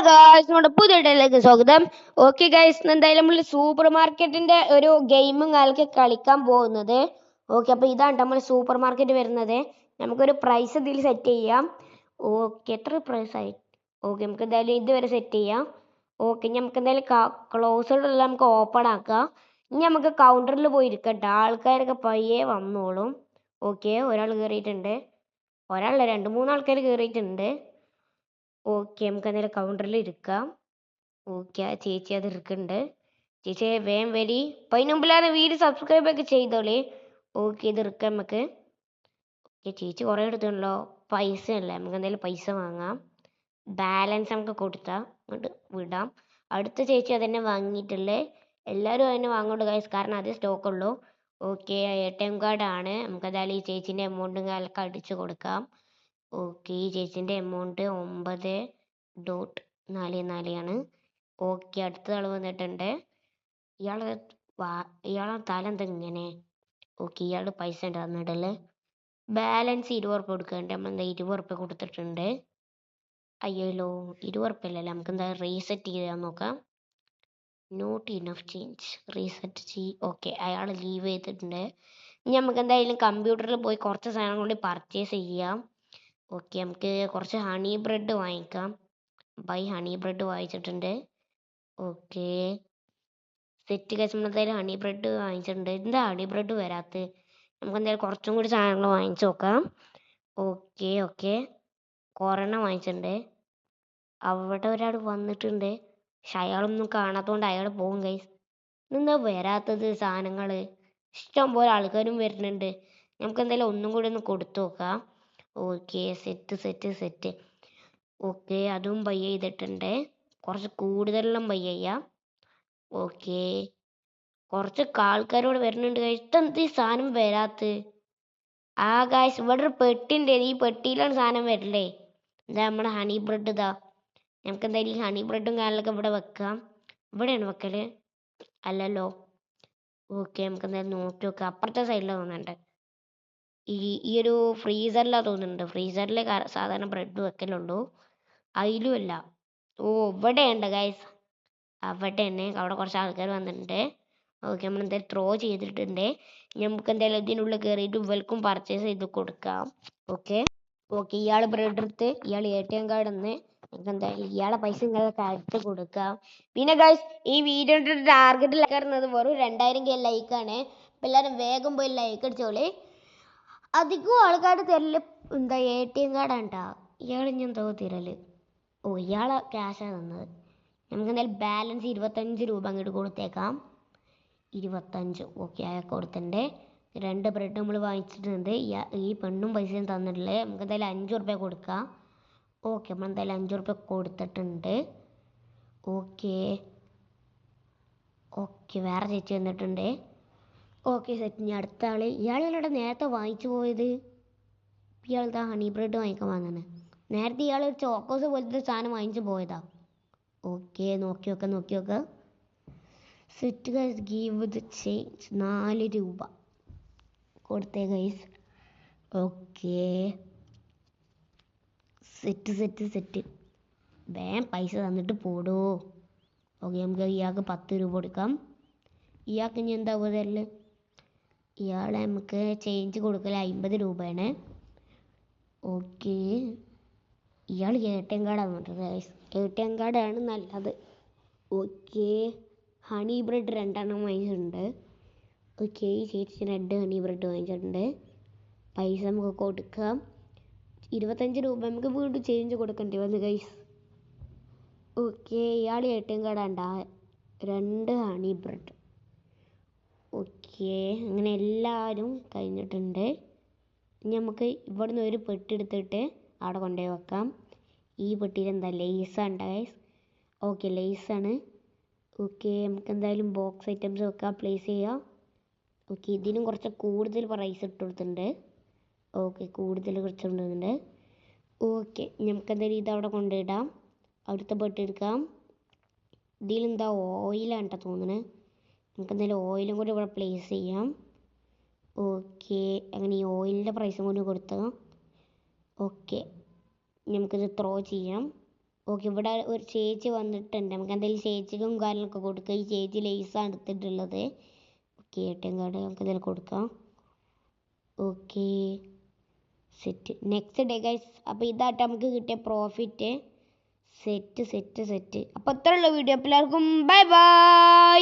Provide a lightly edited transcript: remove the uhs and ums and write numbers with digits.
Guys, നമ്മുടെ പുതിയ വീഡിയോയിലേക്ക് സ്വാഗതം. ഓക്കെ ഗായ്സ്, എന്തായാലും നമ്മൾ സൂപ്പർ മാർക്കറ്റിന്റെ ഒരു ഗെയിമും കാലൊക്കെ കളിക്കാൻ പോകുന്നത്. ഓക്കെ, അപ്പോൾ ഇതാണ് നമ്മൾ സൂപ്പർ മാർക്കറ്റ് വരുന്നത്. നമുക്കൊരു പ്രൈസ് ഇതിൽ സെറ്റ് ചെയ്യാം. ഓക്കെ, എത്ര പ്രൈസ് ആയി? ഓക്കെ, നമുക്ക് എന്തായാലും ഇതുവരെ സെറ്റ് ചെയ്യാം. ഓക്കെ, നമുക്ക് എന്തായാലും ക്ലോസ്ഡ് നമുക്ക് ഓപ്പൺ ആക്കാം. ഇനി നമുക്ക് കൗണ്ടറിൽ പോയി ഇരിക്കട്ടെ, ആൾക്കാരൊക്കെ പയ്യെ വന്നോളും. ഓക്കെ, ഒരാൾ കയറിയിട്ടുണ്ട്, ഒരാളല്ല, 2-3 ആൾക്കാർ കയറിയിട്ടുണ്ട്. ഓക്കെ, നമുക്ക് അന്നേരം കൗണ്ടറിൽ ഇരിക്കാം. ഓക്കെ, ആ ചേച്ചി അത് ഇരിക്കുന്നുണ്ട്. ചേച്ചി വേഗം വരി, പതിനുമ്പിലാണ് വീഡിയോ സബ്സ്ക്രൈബ് ഒക്കെ ചെയ്തോളി. ഓക്കെ, ഇത് ഇരിക്കാം നമുക്ക്. ഓക്കെ, ചേച്ചി കുറേ എടുത്തുണ്ടല്ലോ, പൈസ അല്ലേ, നമുക്ക് എന്തായാലും പൈസ വാങ്ങാം. ബാലൻസ് നമുക്ക് കൊടുത്താൽ അങ്ങോട്ട് വിടാം. അടുത്ത ചേച്ചി അതന്നെ വാങ്ങിയിട്ടുള്ളത്. എല്ലാവരും അതിനെ വാങ്ങോണ്ട് ഗൈസ്, കാരണം അതേ സ്റ്റോക്ക് ഉള്ളൂ. ഓക്കെ, ATM കാർഡാണ്. നമുക്ക് എന്തായാലും ഈ ചേച്ചീൻ്റെ എമൗണ്ടും കാലൊക്കെ അടിച്ചു കൊടുക്കാം. ഓക്കെ, ഈ ചേച്ചിൻ്റെ എമൗണ്ട് 9.44 ആണ്. ഓക്കെ, അടുത്ത ആൾ വന്നിട്ടുണ്ട്. ഇയാളെ തല എന്താ ഇങ്ങനെ? ഓക്കെ, ഇയാൾ പൈസ ഉണ്ട് തന്നിട്ടല്ലേ. ബാലൻസ് 20 ഉറുപ്പ്യ കൊടുക്കുന്നുണ്ട്. നമ്മൾ എന്താ 20 ഉറുപ്പ്യ കൊടുത്തിട്ടുണ്ട്. അയ്യല്ലോ, 20 ഉറുപ്പ്യ അല്ലല്ലോ, നമുക്ക് എന്താ റീസെറ്റ് ചെയ്താൽ നോക്കാം. Not enough change, reset okay, അയാൾ ലീവ് ചെയ്തിട്ടുണ്ട്. ഇനി നമുക്ക് എന്തായാലും കമ്പ്യൂട്ടറിൽ പോയി കുറച്ച് സാധനം കൂടി പർച്ചേസ് ചെയ്യാം. ഓക്കെ, നമുക്ക് കുറച്ച് ഹണി ബ്രെഡ് വാങ്ങിക്കാം. ബൈ ഹണി ബ്രെഡ് വാങ്ങിച്ചിട്ടുണ്ട്. ഓക്കെ, സെറ്റ് കഴിച്ച് എന്തായാലും ഹണി ബ്രെഡ് വാങ്ങിച്ചിട്ടുണ്ട്. എന്താ ഹണി ബ്രെഡ് വരാത്തത്? നമുക്ക് എന്തായാലും കുറച്ചും കൂടി സാധനങ്ങൾ വാങ്ങിച്ചു നോക്കാം. ഓക്കെ ഓക്കെ, കൊറോണ വാങ്ങിച്ചിട്ടുണ്ട്. അവിടെ ഒരാൾ വന്നിട്ടുണ്ട്, പക്ഷെ അയാളൊന്നും കാണാത്തതുകൊണ്ട് അയാൾ പോകും ഗൈസ്. എന്താ വരാത്തത് സാധനങ്ങൾ? ഇഷ്ടം പോലെ ആൾക്കാരും വരുന്നുണ്ട്. നമുക്ക് എന്തായാലും ഒന്നും കൂടി ഒന്ന് കൊടുത്തു നോക്കാം. Okay, set set set. Okay, അതും ബൈ ചെയ്തിട്ടുണ്ട്. കുറച്ച് കൂടുതലെല്ലാം ബൈ ചെയ്യാം. ഓക്കെ, കുറച്ച് ആൾക്കാരോട് വരുന്നുണ്ട് ഗൈസ്. ഇതെന്ത് ഈ സാധനം വരാത്തത്? ആ ഗൈസ്, ഇവിടെ ഒരു പെട്ടിൻ്റെ, ഈ പെട്ടിയിലാണ് സാധനം വരില്ലേ. ഇതാ നമ്മുടെ ഹണി ബ്രെഡ്. ഇതാ, നമുക്ക് എന്തായാലും ഈ ഹണി ബ്രെഡും കാര്യങ്ങളൊക്കെ ഇവിടെ വെക്കാം. ഇവിടെയാണ് വെക്കല് അല്ലല്ലോ. ഓക്കെ, നമുക്ക് എന്തായാലും നോക്കി നോക്കാം. അപ്പുറത്തെ സൈഡിലാണ് തോന്നുന്നുണ്ട്. ഈ ഒരു ഫ്രീസറിലാണ് തോന്നുന്നുണ്ട്. ഫ്രീസറിലെ സാധാരണ ബ്രെഡ് വെക്കലുള്ളൂ, അതിലും അല്ല. ഓ, ഇവിടെ ഉണ്ട് ഗൈസ്, അവിടെ തന്നെ. അവിടെ കുറച്ച് ആൾക്കാർ വന്നിട്ടുണ്ട്. ഓക്കെ, നമ്മൾ എന്തായാലും ത്രോ ചെയ്തിട്ടുണ്ട്. നമുക്ക് എന്തായാലും ഇതിനുള്ളിൽ കയറിയിട്ട് വെൽക്കം പർച്ചേസ് ചെയ്ത് കൊടുക്കാം. ഓക്കെ ഓക്കെ, ഇയാൾ ബ്രെഡ് എടുത്ത് ഇയാൾ ATM കാർഡ് ഒന്ന് നമുക്ക് എന്തായാലും ഇയാളെ പൈസ ഇങ്ങളൊക്കെ അയച്ചു കൊടുക്കാം. പിന്നെ ഗൈസ്, ഈ വീഡിയോയുടെ ടാർഗറ്റ് കയറുന്നത് വെറും 2000 ലൈക്കാണ്. അപ്പം എല്ലാവരും വേഗം പോയി ലൈക്ക് അടിച്ചോളി. അധികം ആൾക്കാർ തരല് എന്താ ATM കാർഡാണ് കേട്ടോ. ഇയാൾ ഇനി എന്തോ തരല്. ഓ, ഇയാളെ ക്യാഷാണ് തന്നത്. നമുക്ക് എന്തായാലും ബാലൻസ് 25 രൂപ അങ്ങോട്ട് കൊടുത്തേക്കാം. 25. ഓക്കെ, അയാൾക്ക് കൊടുത്തിട്ടുണ്ട്. 2 ബ്രെഡ് നമ്മൾ വാങ്ങിച്ചിട്ടുണ്ട്. ഈ പെണ്ണും പൈസയും തന്നിട്ടില്ലേ. നമുക്ക് എന്തായാലും 5 ഉറുപ്പ്യ കൊടുക്കാം. ഓക്കെ, നമ്മൾ എന്തായാലും 5 ഉറുപ്പ്യ കൊടുത്തിട്ടുണ്ട്. ഓക്കെ ഓക്കെ, വേറെ ചേച്ചി വന്നിട്ടുണ്ട്. Okay, set. ഇനി അടുത്ത ആൾ, ഇയാളിവിടെ നേരത്തെ വാങ്ങിച്ചു പോയത്. ഇയാളെന്താ ഹണി ബ്രെഡ് വാങ്ങിക്കാൻ വന്നത്? നേരത്തെ ഇയാൾ ചോക്കോസ് പോലത്തെ സാധനം വാങ്ങിച്ചു പോയതാ. ഓക്കെ, നോക്കി നോക്കാം. Set guys, give the change. 4 രൂപ കൊടുത്തേ ഗൈസ്. Okay, set. വേഗം പൈസ തന്നിട്ട് പോടോ. ഓക്കെ, നമുക്ക് ഇയാൾക്ക് 10 രൂപ കൊടുക്കാം. ഇയാൾക്ക് ഇനി എന്താ തരല്? ഇയാളെ നമുക്ക് ചേഞ്ച് കൊടുക്കൽ 50 രൂപയാണ്. ഓക്കെ, ഇയാൾ ATM കാർഡാണ് പറഞ്ഞത് ഗൈസ്. ATM കാർഡാണ് നല്ലത്. ഓക്കെ, ഹണി ബ്രെഡ് 2 വാങ്ങിച്ചിട്ടുണ്ട്. ഓക്കെ, ഈ ചേച്ചി 2 ഹണി ബ്രെഡ് വാങ്ങിച്ചിട്ടുണ്ട്. പൈസ നമുക്ക് കൊടുക്കാം. 25 രൂപ നമുക്ക് വീണ്ടും ചേഞ്ച് കൊടുക്കേണ്ടി വന്നു ഗൈസ്. ഓക്കെ, ഇയാൾ ATM കാർഡാണ്ട 2 ഹണി ബ്രെഡ്. ഓക്കെ, അങ്ങനെ എല്ലാവരും കഴിഞ്ഞിട്ടുണ്ട്. ഇനി നമുക്ക് ഇവിടുന്ന് ഒരു പെട്ടി എടുത്തിട്ട് അവിടെ കൊണ്ടുപോയി വെക്കാം. ഈ പെട്ടിയിൽ എന്താ ലേസാണ് ഗൈസ്. ഓക്കെ, ലേസാണ്. ഓക്കെ, നമുക്ക് എന്തായാലും ബോക്സ് ഐറ്റംസ് വെക്കാം, പ്ലേസ് ചെയ്യാം. ഓക്കെ, ഇതിനും കുറച്ച് കൂടുതൽ പ്രൈസ് ഇട്ട് കൊടുത്തിട്ടുണ്ട്. ഓക്കെ, കൂടുതൽ കുറച്ച് കൊണ്ടുവന്നിട്ടുണ്ട്. ഓക്കെ, നമുക്ക് എന്തായാലും ഇതവിടെ കൊണ്ടുപോയിടാം. അടുത്ത പെട്ടി എടുക്കാം. ഇതിലെന്താ ഓയിലാണ് കേട്ടോ തോന്നുന്നത്. നമുക്ക് എന്തായാലും ഓയിലും കൂടി ഇവിടെ പ്ലേസ് ചെയ്യാം. ഓക്കെ, അങ്ങനെ ഈ ഓയിലിൻ്റെ പ്രൈസും കൂടി കൊടുത്താൽ. ഓക്കെ, നമുക്കിത് ത്രോ ചെയ്യാം. ഓക്കെ ഇവിടെ ഒരു ചേച്ചി വന്നിട്ടുണ്ട്. നമുക്ക് എന്തെങ്കിലും ചേച്ചിക്കും കാര്യങ്ങളൊക്കെ കൊടുക്കുക. ഈ ചേച്ചി ലേസാണ് എടുത്തിട്ടുള്ളത്. ഓക്കെ ATM കാർഡ് നമുക്ക് എന്തെങ്കിലും കൊടുക്കാം. Okay set. Next day guys. അപ്പോൾ ഇതായിട്ട് നമുക്ക് കിട്ടിയ പ്രോഫിറ്റ്. സെറ്റ്. അപ്പോൾ അത്രയുള്ള വീഡിയോ. എല്ലാവർക്കും ബൈ ബൈ.